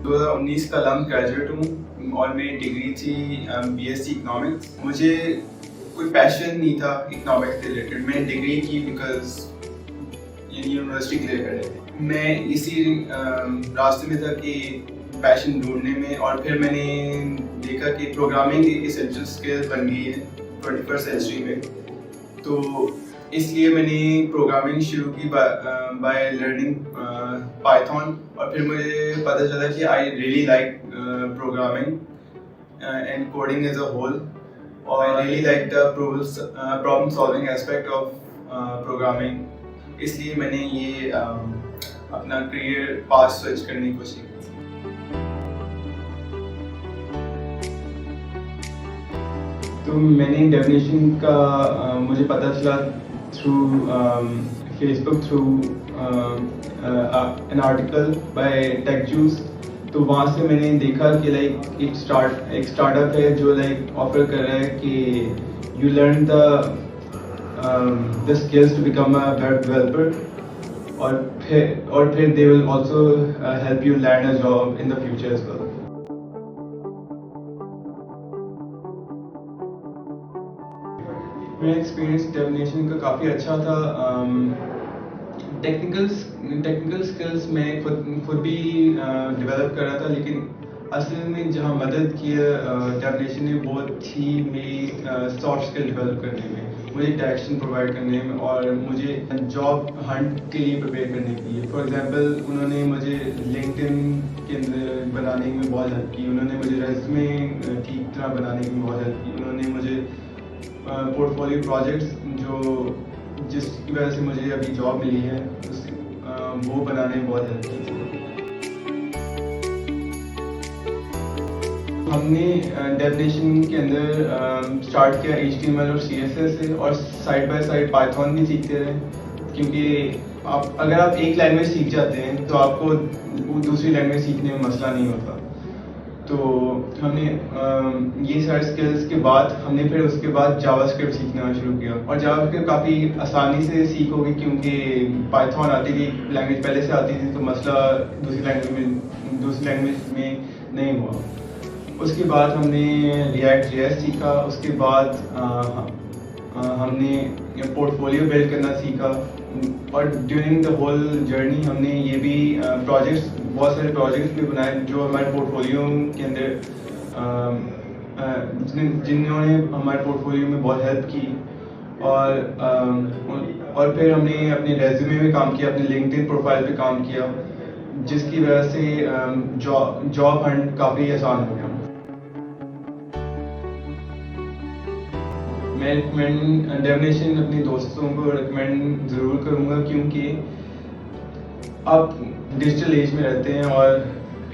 2019 का लम्ब ग्रेजुएट हूँ और मेरी डिग्री थी BSc इकोनॉमिक्स। मुझे कोई पैशन नहीं था इकोनॉमिक्स से रिलेटेड। मैंने डिग्री की बिकॉज यूनिवर्सिटी क्लियर कर रहे थे। मैं इसी रास्ते में था कि पैशन ढूंढने में, और फिर मैंने देखा कि प्रोग्रामिंग एक एसेंशियल स्किल बन गई है 21st सेंचुरी में। तो इसलिए मैंने प्रोग्रामिंग शुरू की बाय लर्निंग पाइथन, और फिर मुझे पता चला कि I really like programming and coding as a whole, और I really like the problem solving aspect of programming. इसलिए मैंने ये अपना करियर पाथ स्विच करने की कोशिश की। तो मैंने डेफिनेशन का मुझे पता चला through Facebook, through an article by टेकजूस। तो वहाँ से मैंने देखा कि लाइक एक स्टार्टअप है जो लाइक ऑफर कर रहा है कि you learn the skills to become a web developer, और फिर they will also help you land a job in the future as well. मेरा एक्सपीरियंस डेफिनेशन का काफ़ी अच्छा था। टेक्निकल स्किल्स मैं खुद भी डेवलप कर रहा था, लेकिन असल में जहाँ मदद की डेफिनेशन ने वो थी मेरी सॉफ्ट स्किल डेवलप करने में, मुझे डायरेक्शन प्रोवाइड करने में, और मुझे जॉब हंट के लिए प्रिपेयर करने के लिए। फॉर एग्जांपल उन्होंने मुझे लिंक्डइन के अंदर बनाने में बहुत हेल्प की, उन्होंने मुझे रेज़्यूमे ठीक तरह बनाने में बहुत हेल्प की, उन्होंने मुझे पोर्टफोलियो प्रोजेक्ट्स जिसकी वजह से मुझे अभी जॉब मिली है वो बनाने में बहुत हेल्प की। हमने डेफिनेशन के अंदर स्टार्ट किया HTML और CSS से, और साइड बाय साइड पाइथन भी सीखते रहे, क्योंकि अगर आप एक लैंग्वेज सीख जाते हैं तो आपको दूसरी लैंग्वेज सीखने में मसला नहीं होता। तो हमने ये सारे स्किल्स के बाद हमने फिर उसके बाद जावास्क्रिप्ट सीखना शुरू किया, और जावास्क्रिप्ट काफ़ी आसानी से सीख होगी क्योंकि पाइथन आती थी, लैंग्वेज पहले से आती थी, तो मसला दूसरी लैंग्वेज में नहीं हुआ। उसके बाद हमने React.js सीखा, उसके बाद हमने पोर्टफोलियो बिल्ड करना सीखा, और ड्यूरिंग द होल जर्नी हमने ये भी बहुत सारे प्रोजेक्ट्स भी बनाए जो हमारे पोर्टफोलियो के अंदर जिन्होंने हमारे पोर्टफोलियो में बहुत हेल्प की। और फिर हमने अपने रेज्यूमे में काम किया, अपने लिंक्डइन प्रोफाइल पे काम किया, जिसकी वजह से जॉब हंट काफ़ी आसान हो गया। मैं डेफिनेशन अपने दोस्तों को रिकमेंड ज़रूर करूँगा, क्योंकि आप डिजिटल एज में रहते हैं और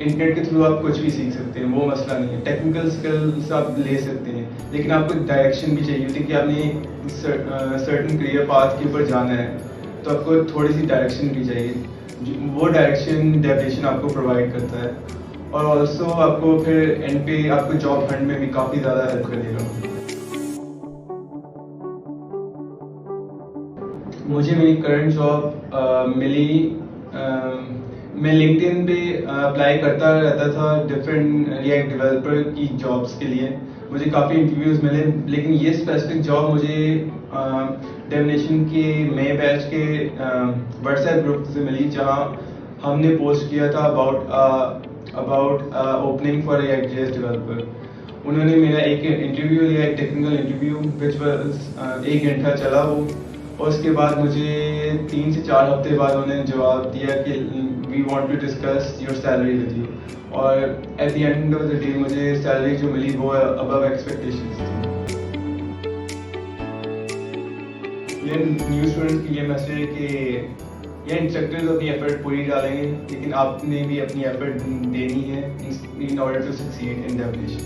इंटरनेट के थ्रू आप कुछ भी सीख सकते हैं, वो मसला नहीं है। टेक्निकल स्किल्स आप ले सकते हैं, लेकिन आपको डायरेक्शन भी चाहिए होती है कि आपने सर्टन करियर पाथ के ऊपर जाना है, तो आपको थोड़ी सी डायरेक्शन भी चाहिए। वो डायरेक्शन डेफिनेशन आपको प्रोवाइड करता है, और ऑल्सो आपको फिर एंड पे आपको जॉब हंट में भी काफ़ी ज़्यादा हेल्प करेगा। मुझे मेरी करंट जॉब मिली, मैं लिंक्डइन पे अप्लाई करता रहता था डिफरेंट रिएक्ट डेवलपर की जॉब्स के लिए। मुझे काफ़ी इंटरव्यूज़ मिले, लेकिन ये स्पेसिफिक जॉब मुझे डेफिनेशन के मई बैच के व्हाट्सएप ग्रुप से मिली, जहां हमने पोस्ट किया था about opening for React.js developer. उन्होंने मेरा एक इंटरव्यू लिया, एक टेक्निकल इंटरव्यू विच वाज 1 घंटा चला वो, और उसके बाद मुझे 3 से 4 हफ्ते बाद उन्होंने जवाब दिया कि we want to discuss your salary with you, और at the end of the day मुझे सैलरी जो मिली वो अबव एक्सपेक्टेशंस थी। ये न्यू स्टूडेंट्स की ये मैसेज है कि ये इंस्ट्रक्टर्स अपनी एफर्ट पूरी डालेंगे, लेकिन आपने भी अपनी एफर्ट देनी है in order to succeed in definition.